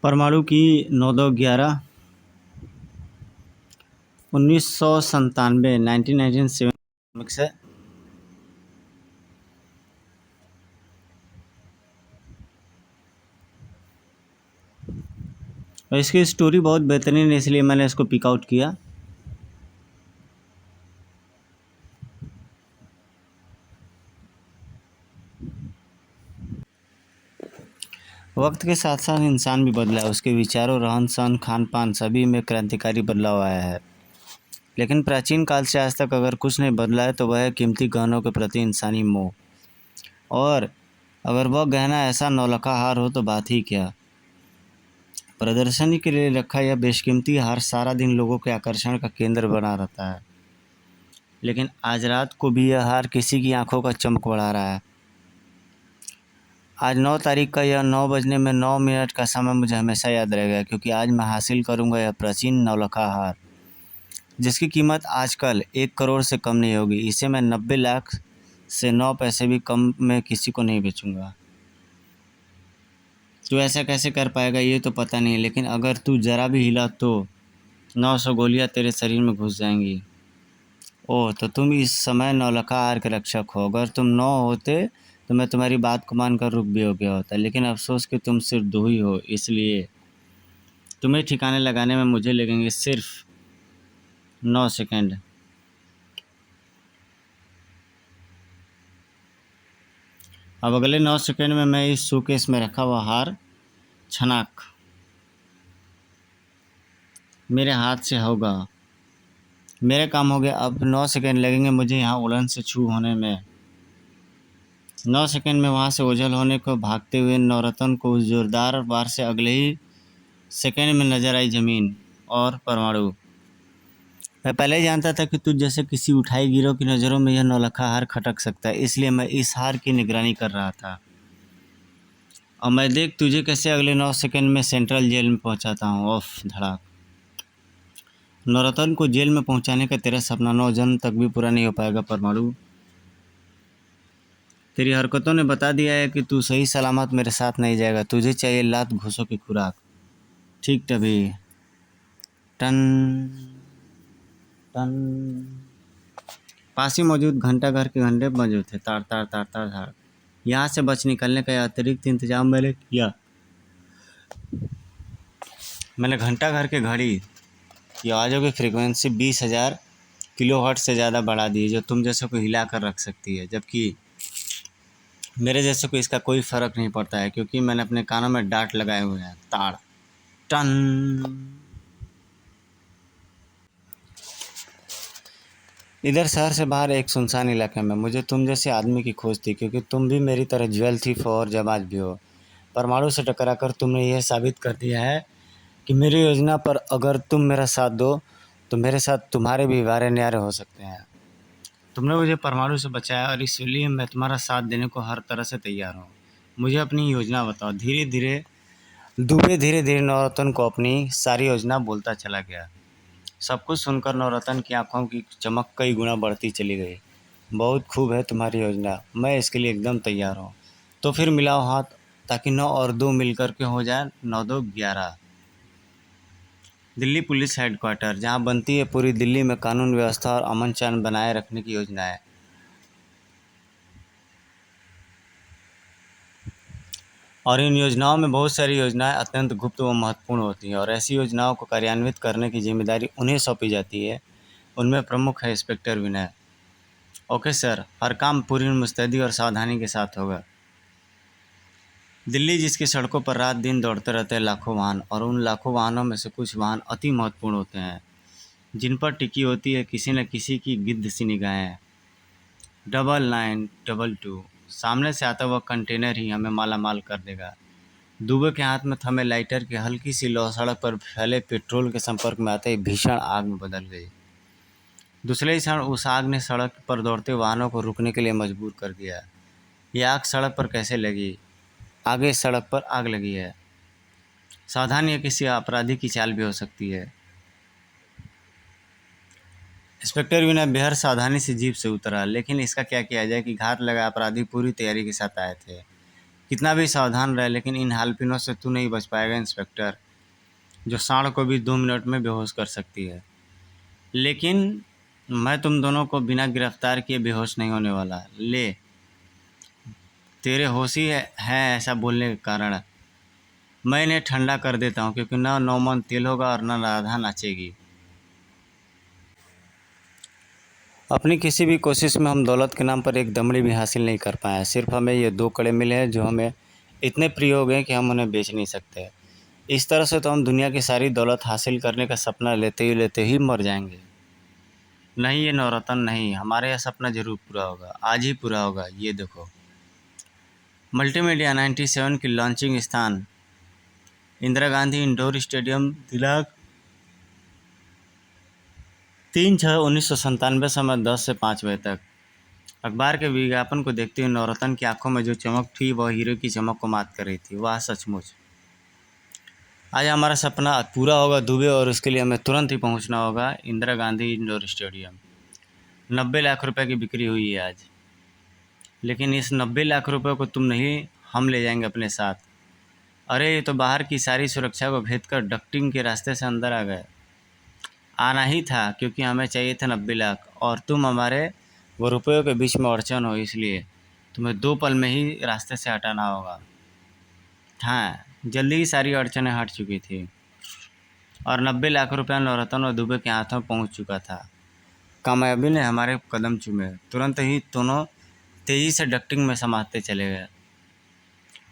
परमाणु की 9-11 1997 1997 से। और इसकी स्टोरी बहुत बेहतरीन है, इसलिए मैंने इसको पिक आउट किया। वक्त के साथ साथ इंसान भी बदला है, उसके विचारों, रहन सहन, खान पान सभी में क्रांतिकारी बदलाव आया है। लेकिन प्राचीन काल से आज तक अगर कुछ नहीं बदला है तो वह है कीमती गहनों के प्रति इंसानी मोह। और अगर वह गहना ऐसा नौलखा हार हो तो बात ही क्या। प्रदर्शनी के लिए रखा यह बेशकीमती हार सारा दिन लोगों के आकर्षण का केंद्र बना रहता है, लेकिन आज रात को भी यह हार किसी की आंखों का चमक बढ़ा रहा है। आज 9 तारीख का यह 9 बजने में 9 मिनट का समय मुझे हमेशा याद रहेगा, क्योंकि आज मैं हासिल करूंगा यह प्राचीन नौलखा हार, जिसकी कीमत आजकल 1 करोड़ से कम नहीं होगी। इसे मैं 90 लाख से 9 पैसे भी कम में किसी को नहीं बेचूंगा। तू ऐसा कैसे कर पाएगा ये तो पता नहीं, लेकिन अगर तू ज़रा भी हिला तो 900 गोलियां तेरे शरीर में घुस जाएंगी। ओह, तो तुम इस समय नौलखा हार के रक्षक हो। अगर तुम 9 होते तो मैं तुम्हारी बात को मानकर रुक भी हो गया होता, लेकिन अफसोस कि तुम सिर्फ 2 ही हो, इसलिए तुम्हें ठिकाने लगाने में मुझे लगेंगे सिर्फ 9 सेकंड। अब अगले 9 सेकंड में मैं इस शोकेस में रखा हुआ हार छनाक मेरे हाथ से होगा। मेरे काम हो गया। अब 9 सेकंड लगेंगे मुझे यहाँ उड़न से छू होने में। 9 सेकंड में वहाँ से ओझल होने को भागते हुए नवरत्न को उस जोरदार वार से अगले ही सेकंड में नजर आई जमीन और परमाणु। मैं पहले ही जानता था कि तुझ जैसे किसी उठाई गिरोह की नज़रों में यह नौलखा हार खटक सकता है, इसलिए मैं इस हार की निगरानी कर रहा था। और मैं देख तुझे कैसे अगले 9 सेकंड में सेंट्रल जेल में पहुंचाता हूँ। ऑफ धड़ाक। नवरत्न को जेल में पहुंचाने का तेरा सपना 9 जन्म तक भी पूरा नहीं हो पाएगा परमाणु। तेरी हरकतों ने बता दिया है कि तू सही सलामत मेरे साथ नहीं जाएगा। तुझे चाहिए लात घूसों की खुराक। ठीक तभी टन टन पास ही मौजूद घंटाघर के घंटे मौजूद थे। ताड़ ताड़ ताड़ ताड़ ताड़। यहाँ से बच निकलने का अतिरिक्त इंतजाम मैंने किया। मैंने घंटाघर के घड़ी की आवाज़ों की फ्रीक्वेंसी 20,000 किलोहर्ट्ज़ से ज़्यादा बढ़ा दी, जो तुम जैसे को हिला कर रख सकती है, जबकि मेरे जैसे को इसका कोई फ़र्क नहीं पड़ता है, क्योंकि मैंने अपने कानों में डांट लगाए हुए हैं। ताड़ टन। इधर शहर से बाहर एक सुनसान इलाके में मुझे तुम जैसे आदमी की खोज थी, क्योंकि तुम भी मेरी तरह ज्वेल थीफ हो और जाबाज भी हो। परमाणु से टकराकर तुमने यह साबित कर दिया है कि मेरी योजना पर अगर तुम मेरा साथ दो तो मेरे साथ तुम्हारे भी वारे न्यारे हो सकते हैं। तुमने मुझे परमाणु से बचाया और इसलिए मैं तुम्हारा साथ देने को हर तरह से तैयार हूँ। मुझे अपनी योजना बताओ। धीरे धीरे नवरत्न को अपनी सारी योजना बोलता चला गया। सब कुछ सुनकर नवरत्न की आंखों की चमक कई गुना बढ़ती चली गई। बहुत खूब है तुम्हारी योजना, मैं इसके लिए एकदम तैयार हूँ। तो फिर मिलाओ हाथ, ताकि 9 और 2 मिलकर के हो जाए 9-2-11। दिल्ली पुलिस हेडक्वार्टर, जहाँ बनती है पूरी दिल्ली में कानून व्यवस्था और अमन चैन बनाए रखने की योजनाएं। और इन योजनाओं में बहुत सारी योजनाएं अत्यंत गुप्त व महत्वपूर्ण होती हैं, और ऐसी योजनाओं को कार्यान्वित करने की जिम्मेदारी उन्हें सौंपी जाती है। उनमें प्रमुख है इंस्पेक्टर विनय। ओके सर, हर काम पूरी मुस्तैदी और सावधानी के साथ होगा। दिल्ली जिसकी सड़कों पर रात दिन दौड़ते रहते हैं लाखों वाहन, और उन लाखों वाहनों में से कुछ वाहन अति महत्वपूर्ण होते हैं, जिन पर टिकी होती है किसी न किसी की गिद्ध सी निगाहें। 9922 सामने से आता हुआ कंटेनर ही हमें माला माल कर देगा। दुबे के हाथ में थमे लाइटर की हल्की सी लौ सड़क पर फैले पेट्रोल के संपर्क में आते ही भीषण आग में बदल गई। दूसरे ही क्षण उस आग ने सड़क पर दौड़ते वाहनों को रुकने के लिए मजबूर कर दिया। यह आग सड़क पर कैसे लगी? आगे सड़क पर आग लगी है। सावधान, यह किसी अपराधी की चाल भी हो सकती है। इंस्पेक्टर विनय बेहद सावधानी से जीप से उतरा, लेकिन इसका क्या किया जाए कि घात लगा अपराधी पूरी तैयारी के साथ आए थे। कितना भी सावधान रहे, लेकिन इन हालपिनों से तू नहीं बच पाएगा इंस्पेक्टर, जो सांड को भी 2 मिनट में बेहोश कर सकती है। लेकिन मैं तुम दोनों को बिना गिरफ्तार किए बेहोश नहीं होने वाला। ले, तेरे होश ही है ऐसा बोलने के कारण। मैं इन्हें ठंडा कर देता हूँ, क्योंकि ना नौमन तेल होगा और ना राधा नाचेगी। अपनी किसी भी कोशिश में हम दौलत के नाम पर एक दमड़ी भी हासिल नहीं कर पाए। सिर्फ हमें ये 2 कड़े मिले हैं, जो हमें इतने प्रिय हो गए कि हम उन्हें बेच नहीं सकते। इस तरह से तो हम दुनिया की सारी दौलत हासिल करने का सपना लेते ही मर जाएंगे। नहीं ये नवरत्न नहीं, हमारा यह सपना ज़रूर पूरा होगा, आज ही पूरा होगा। ये देखो, मल्टीमीडिया 97 की लॉन्चिंग स्थान इंदिरा गांधी इंडोर स्टेडियम, दिनांक 3/6/1997, समय 10 से 5 बजे तक। अखबार के विज्ञापन को देखते हुए नवरत्न की आंखों में जो चमक थी वह हीरो की चमक को मात कर रही थी। वाह सचमुच, आज हमारा सपना पूरा होगा दुबे, और उसके लिए हमें तुरंत ही पहुंचना होगा इंदिरा गांधी इंडोर स्टेडियम। 90 लाख रुपए की बिक्री हुई है आज, लेकिन इस 90 लाख रुपए को तुम नहीं, हम ले जाएंगे अपने साथ। अरे ये तो बाहर की सारी सुरक्षा को भेद कर डक्टिंग के रास्ते से अंदर आ गए। आना ही था, क्योंकि हमें चाहिए था 90 लाख, और तुम हमारे वो रुपयों के बीच में अड़चन हो, इसलिए तुम्हें 2 पल में ही रास्ते से हटाना होगा। हाँ, जल्दी ही सारी अड़चनें हट चुकी थी और 90 लाख रुपया नवरत्न और दुबे के हाथों पहुंच चुका था। कामयाबी ने हमारे कदम चूमे। तुरंत ही दोनों तेज़ी से डक्टिंग में समाते चले गए।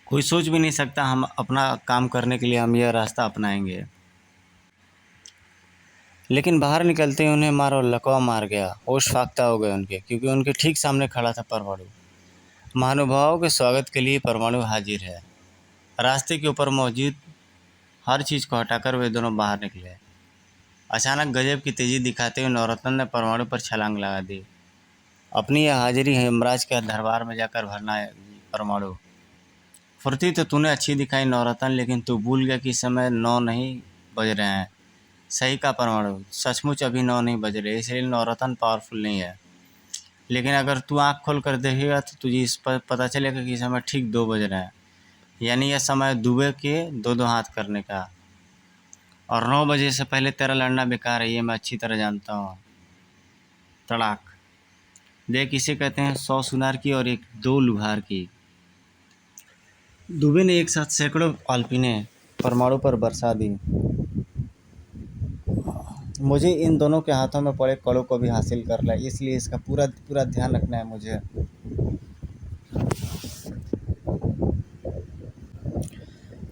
कोई सोच भी नहीं सकता हम अपना काम करने के लिए हम यह रास्ता अपनाएंगे। लेकिन बाहर निकलते ही उन्हें मार और लकवा मार गया। होश फाख्ता हो गए उनके, क्योंकि उनके ठीक सामने खड़ा था परमाणु। महानुभावों के स्वागत के लिए परमाणु हाजिर है। रास्ते के ऊपर मौजूद हर चीज़ को हटाकर वे दोनों बाहर निकले। अचानक गजब की तेज़ी दिखाते हुए नवरत्न ने परमाणु पर छलांग लगा दी। अपनी यह हाजिरी यमराज के दरबार में जाकर भरना है परमाणु। फुर्ती तो तूने अच्छी दिखाई नवरत्न, लेकिन तू भूल गया कि इस समय 9 नहीं बज रहे हैं। सही का परमाणु, सचमुच अभी 9 नहीं बज रहे, इसलिए नवरत्न पावरफुल नहीं है। लेकिन अगर तू आँख खोल कर देखेगा तो तुझे इस पर पता चलेगा कि इस समय ठीक 2 बज रहे हैं। यानी यह समय दुबे के 2-2 हाथ करने का, और 9 बजे से पहले तेरा लड़ना बेकार है, ये मैं अच्छी तरह जानता हूँ। तड़ाक। देख, इसे कहते हैं 100 सुनार की और 2 लुहार की। दुबे ने एक साथ सैकड़ों पालपीने परमाणु पर बरसा दी। मुझे इन दोनों के हाथों में पड़े कड़ों को भी हासिल करना है, इसलिए इसका पूरा पूरा ध्यान रखना है मुझे।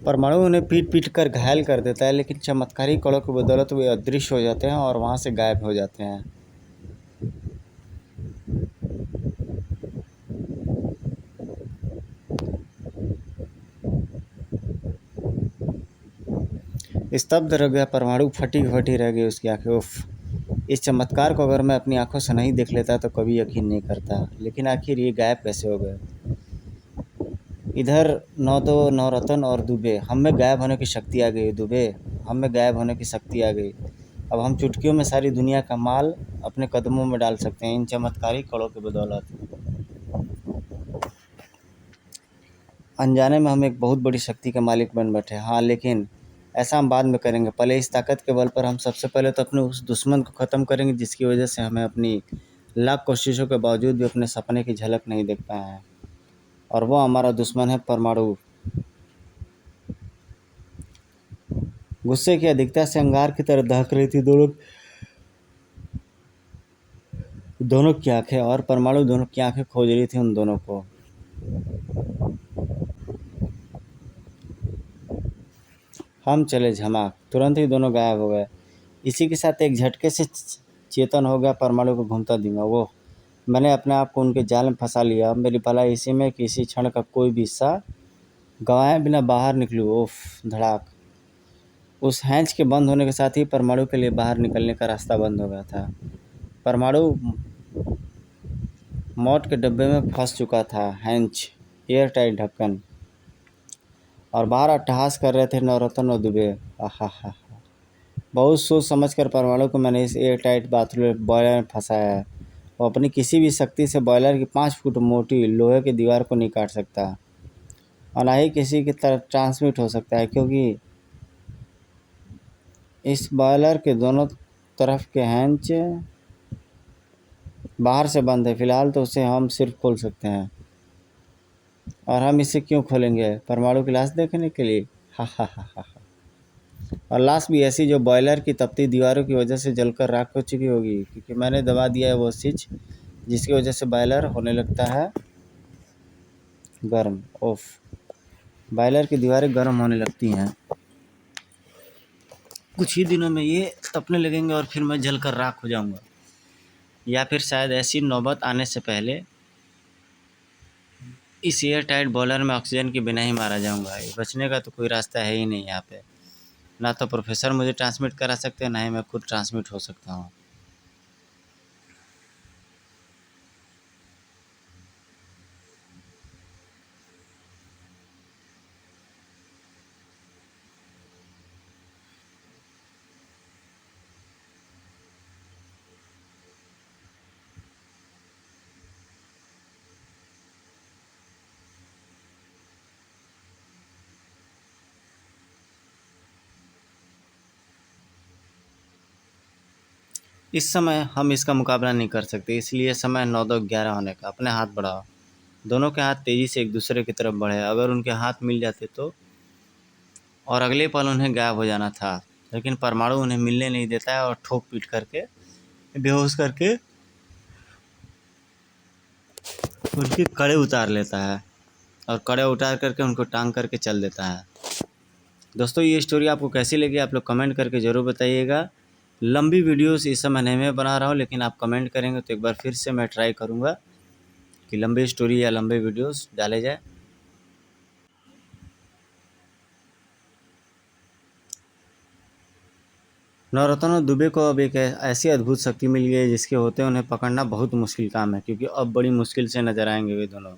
परमाणु उन्हें पीट पीट कर घायल कर देता है, लेकिन चमत्कारी कड़ों की बदौलत वे अदृश्य हो जाते हैं और वहाँ से गायब हो जाते हैं। स्तब्ध रह गया परमाणु, फटी फटी रह गई उसकी आंखें। उफ, इस चमत्कार को अगर मैं अपनी आंखों से नहीं देख लेता तो कभी यकीन नहीं करता। लेकिन आखिर ये गायब कैसे हो गए? इधर नवरत्न और दुबे, हम में गायब होने की शक्ति आ गई। दुबे, हम में गायब होने की शक्ति आ गई। अब हम चुटकियों में सारी दुनिया का माल अपने कदमों में डाल सकते हैं, इन चमत्कारी कड़ों की बदौलत। अनजाने में हम एक बहुत बड़ी शक्ति के मालिक बन बैठे। हाँ, लेकिन ऐसा हम बाद में करेंगे। पहले इस ताकत के बल पर हम सबसे पहले तो अपने उस दुश्मन को ख़त्म करेंगे, जिसकी वजह से हमें अपनी लाख कोशिशों के बावजूद भी अपने सपने की झलक नहीं देख पाए हैं, और वो हमारा दुश्मन है परमाणु। गुस्से की अधिकता से अंगार की तरह दहक रही थी दोनों की आंखें, और परमाणु दोनों की आंखें खोज रही थी उन दोनों को। हम चले झमाक, तुरंत ही दोनों गायब हो गए। इसी के साथ एक झटके से चेतन हो गया परमाणु को घूमता दिमाग। वो, मैंने अपने आप को उनके जाल में फंसा लिया। अब मेरी भलाई इसी में कि इसी क्षण का कोई भी हिस्सा गंवाए बिना बाहर निकलूँ। ओफ, धड़ाक। उस हैंच के बंद होने के साथ ही परमाणु के लिए बाहर निकलने का रास्ता बंद हो गया था। परमाणु मौत के डब्बे में फंस चुका था। हैंच, एयर टाइट ढक्कन, और बाहर अट्टहास कर रहे थे नवरत्न और दुबे। आहा, बहुत सोच समझ कर परमाणु को मैंने इस एयर टाइट बाथरूम बॉयलर में फंसाया है। वो अपनी किसी भी शक्ति से बॉयलर की 5 फुट मोटी लोहे की दीवार को नहीं काट सकता। और ना ही किसी की तरफ ट्रांसमिट हो सकता है, क्योंकि इस बॉयलर के दोनों तरफ के हैंच बाहर से बंद है। फ़िलहाल तो उसे हम सिर्फ खोल सकते हैं। और हम इसे क्यों खोलेंगे? परमाणु की लाश देखने के लिए? हा हा हा हा हा। और लाश भी ऐसी जो बॉयलर की तपती दीवारों की वजह से जलकर राख हो चुकी होगी, क्योंकि मैंने दबा दिया है वो स्विच जिसकी वजह से बॉयलर होने लगता है गर्म। ऑफ। बॉयलर की दीवारें गर्म होने लगती हैं। कुछ ही दिनों में ये तपने लगेंगे और फिर मैं जलकर राख हो जाऊंगा। या फिर शायद ऐसी नौबत आने से पहले इस एयर टाइट बॉयलर में ऑक्सीजन के बिना ही मारा जाऊंगा। ये बचने का तो कोई रास्ता है ही नहीं यहाँ पे। ना तो प्रोफेसर मुझे ट्रांसमिट करा सकते हैं, ना ही मैं खुद ट्रांसमिट हो सकता हूँ। इस समय हम इसका मुकाबला नहीं कर सकते, इसलिए समय 9-11 होने का। अपने हाथ बढ़ाओ। दोनों के हाथ तेज़ी से एक दूसरे की तरफ बढ़े। अगर उनके हाथ मिल जाते तो, और अगले पल उन्हें गायब हो जाना था, लेकिन परमाणु उन्हें मिलने नहीं देता है और ठोक पीट करके, बेहोश करके उनके कड़े उतार लेता है और कड़े उतार करके उनको टांग करके चल देता है। दोस्तों, ये स्टोरी आपको कैसी लगी आप लोग कमेंट करके ज़रूर बताइएगा। लंबी वीडियोस इस समय नहीं मैं बना रहा हूँ, लेकिन आप कमेंट करेंगे तो एक बार फिर से मैं ट्राई करूँगा कि लंबी स्टोरी या लंबे वीडियोस डाले जाए। नवरत्न दुबे को अब एक ऐसी अद्भुत शक्ति मिल गई है जिसके होते उन्हें पकड़ना बहुत मुश्किल काम है, क्योंकि अब बड़ी मुश्किल से नजर आएंगे वे दोनों।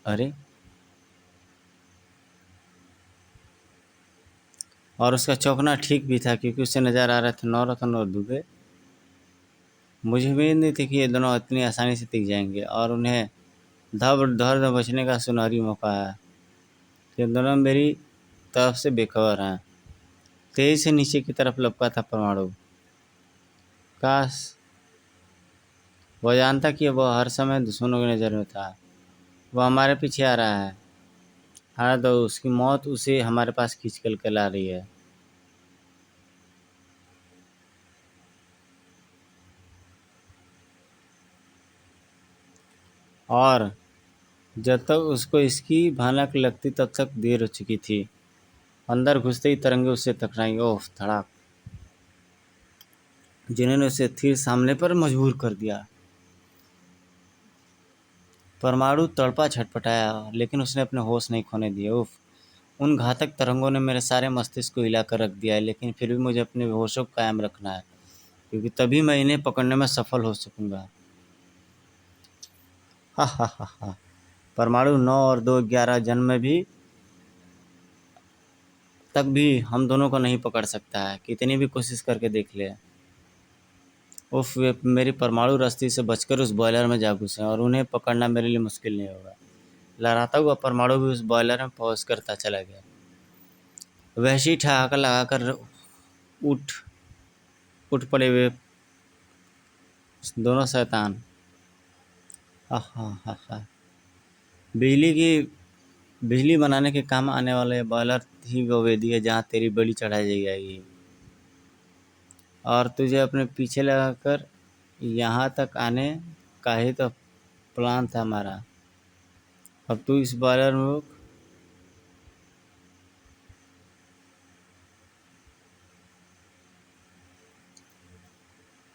अरे, और उसका चौंकना ठीक भी था, क्योंकि उससे नज़र आ रहे थे नवरत्न और दुबे। मुझे उम्मीद नहीं थी कि ये दोनों इतनी आसानी से टिक जाएंगे और उन्हें धड़ बचने का सुनहरी मौका है। ये दोनों मेरी तरफ से बेखबर हैं। तेजी से नीचे की तरफ लपका था परमाणु। काश वह जानता कि वह हर समय दुश्मनों की नज़र में था। वह हमारे पीछे आ रहा है। हाँ, तो उसकी मौत उसे हमारे पास खींच कर के ला रही है। और जब तक उसको इसकी भनक लगती तब तक देर हो चुकी थी। अंदर घुसते ही तरंगे उससे टकराई। ओह धड़ाक, जिन्होंने उसे फिर सामने पर मजबूर कर दिया। परमाणु तड़पा छटपटाया, लेकिन उसने अपने होश नहीं खोने दिए। उफ, उन घातक तरंगों ने मेरे सारे मस्तिष्क को हिलाकर रख दिया है, लेकिन फिर भी मुझे अपने होशों को कायम रखना है, क्योंकि तभी मैं इन्हें पकड़ने में सफल हो सकूंगा। हा हा हा हा। परमाणु 9 और 2 11 जन्म में भी तक भी हम दोनों को नहीं पकड़ सकता है, कितनी भी कोशिश करके देख ले। उफ, वे मेरी परमाणु रस्सी से बचकर उस बॉयलर में जा घुसे और उन्हें पकड़ना मेरे लिए मुश्किल नहीं होगा। लहराता हुआ परमाणु भी उस बॉयलर में पहुंच करता चला गया। वहशी ठहाका लगाकर उठ उठ पड़े वे दोनों शैतान। हा हा हा हा। बिजली की बिजली बनाने के काम आने वाले बॉयलर ही वो वेदी है जहाँ तेरी बलि चढ़ाई जाएगी। और तुझे अपने पीछे लगाकर यहाँ तक आने का ही तो प्लान था हमारा। अब तू इस बॉयलर में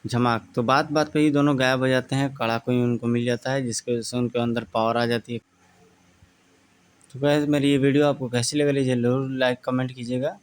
झमाक। तो बात बात पे ही दोनों गायब हो जाते हैं। कड़ा कोई उनको मिल जाता है जिसकी वजह से उनके अंदर पावर आ जाती है। तो गाइस, मेरी ये वीडियो आपको कैसी लग रही है ज़रूर लाइक कमेंट कीजिएगा।